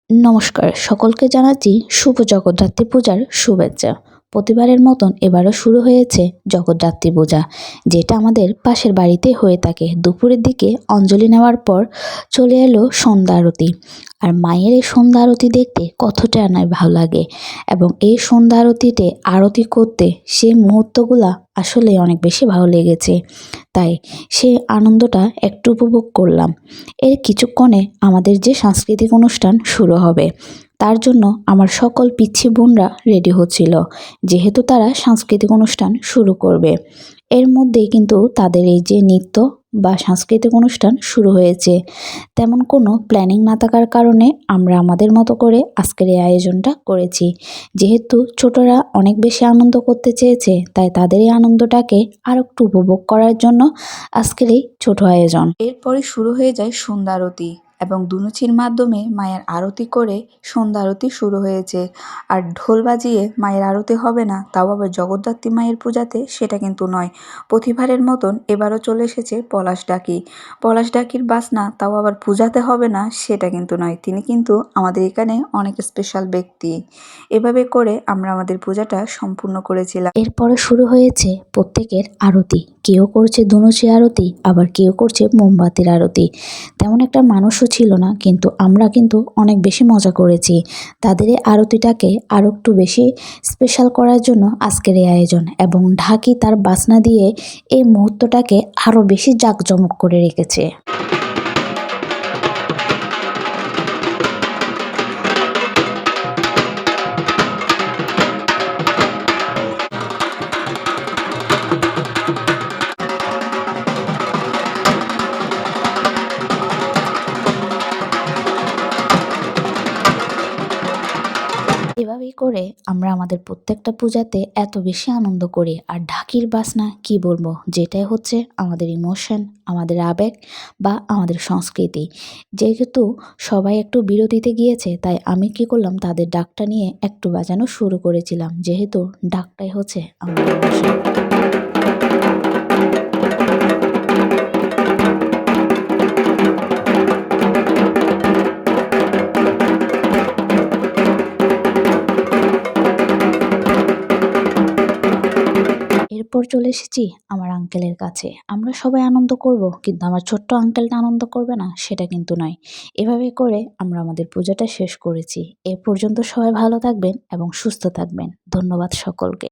নমস্কার, সকলকে জানাচ্ছি শুভ জগদ্ধাত্রী পূজার শুভেচ্ছা। প্রতিবারের মতন এবারও শুরু হয়েছে জগদ্ধাত্রী পূজা, যেটা আমাদের পাশের বাড়িতে হয়ে থাকে। দুপুরের দিকে অঞ্জলি নেওয়ার পর চলে এলো সন্ধ্যা আরতি। আর মায়ের এই সন্ধ্যা আরতি দেখতে কতটা নয় ভালো লাগে, এবং এই সন্ধ্যা আরতিতে আরতি করতে সেই মুহূর্তগুলা আসলে অনেক বেশি ভালো লেগেছে। তাই সেই আনন্দটা একটু উপভোগ করলাম। এর কিছুক্ষণে আমাদের যে সাংস্কৃতিক অনুষ্ঠান শুরু হবে, তার জন্য আমার সকল পিচ্ছি বোনরা রেডি হচ্ছিল, যেহেতু তারা সাংস্কৃতিক অনুষ্ঠান শুরু করবে। এর মধ্যেই কিন্তু তাদের এই যে নৃত্য বা সাংস্কৃতিক অনুষ্ঠান শুরু হয়েছে। তেমন কোনো প্ল্যানিং না থাকার কারণে আমরা আমাদের মতো করে আজকের এই আয়োজনটা করেছি। যেহেতু ছোটরা অনেক বেশি আনন্দ করতে চেয়েছে, তাই তাদের এই আনন্দটাকে আরও একটু উপভোগ করার জন্য আজকের এই ছোট আয়োজন। এরপরে শুরু হয়ে যায় সন্ধ্যা আরতি এবং দুনুচির মাধ্যমে মায়ের আরতি করে সন্ধ্যা আরতি শুরু হয়েছে। আর ঢোল বাজিয়ে মায়ের আরতি হবে না, তাও আবার জগদ্ধাত্রী মায়ের পূজাতে, সেটা কিন্তু নয়। প্রতিবারের মতন এবারও চলে এসেছে পলাশ ডাকি। পলাশ ডাকির বাজনা তাও আবার পূজাতে হবে না, সেটা কিন্তু নয়। তিনি কিন্তু আমাদের এখানে অনেক স্পেশাল ব্যক্তি। এভাবে করে আমরা আমাদের পূজাটা সম্পূর্ণ করেছিলাম। এরপরে শুরু হয়েছে প্রত্যেকের আরতি। কেউ করছে ধুনুচি আরতি, আবার কেউ করছে মোমবাতির আরতি। তেমন একটা মানুষও ছিল না, কিন্তু আমরা কিন্তু অনেক বেশি মজা করেছি। তাদের এই আরতিটাকে আরও একটু বেশি স্পেশাল করার জন্য আজকের এই আয়োজন, এবং ঢাকি তার বাজনা দিয়ে এই মুহূর্তটাকে আরও বেশি জাঁকজমক করে রেখেছে। এভাবেই করে আমরা আমাদের প্রত্যেকটা পূজাতে এত বেশি আনন্দ করি। আর ঢাকির বাজনা কি বলবো, যেটাই হচ্ছে আমাদের ইমোশন, আমাদের আবেগ বা আমাদের সংস্কৃতি। যেহেতু সবাই একটু বিরতিতে গিয়েছে, তাই আমি কি করলাম, তাদের ডাকটা নিয়ে একটু বাজানো শুরু করেছিলাম, যেহেতু ডাকটাই হচ্ছে আমাদের ইমোশন। এরপর চলে এসেছি আমার আঙ্কেলের কাছে। আমরা সবাই আনন্দ করব, কিন্তু আমার ছোট্ট আঙ্কেলটা আনন্দ করবে না, সেটা কিন্তু নয়। এভাবে করে আমরা আমাদের পূজাটা শেষ করেছি। এ পর্যন্ত সবাই ভালো থাকবেন এবং সুস্থ থাকবেন। ধন্যবাদ সকলকে।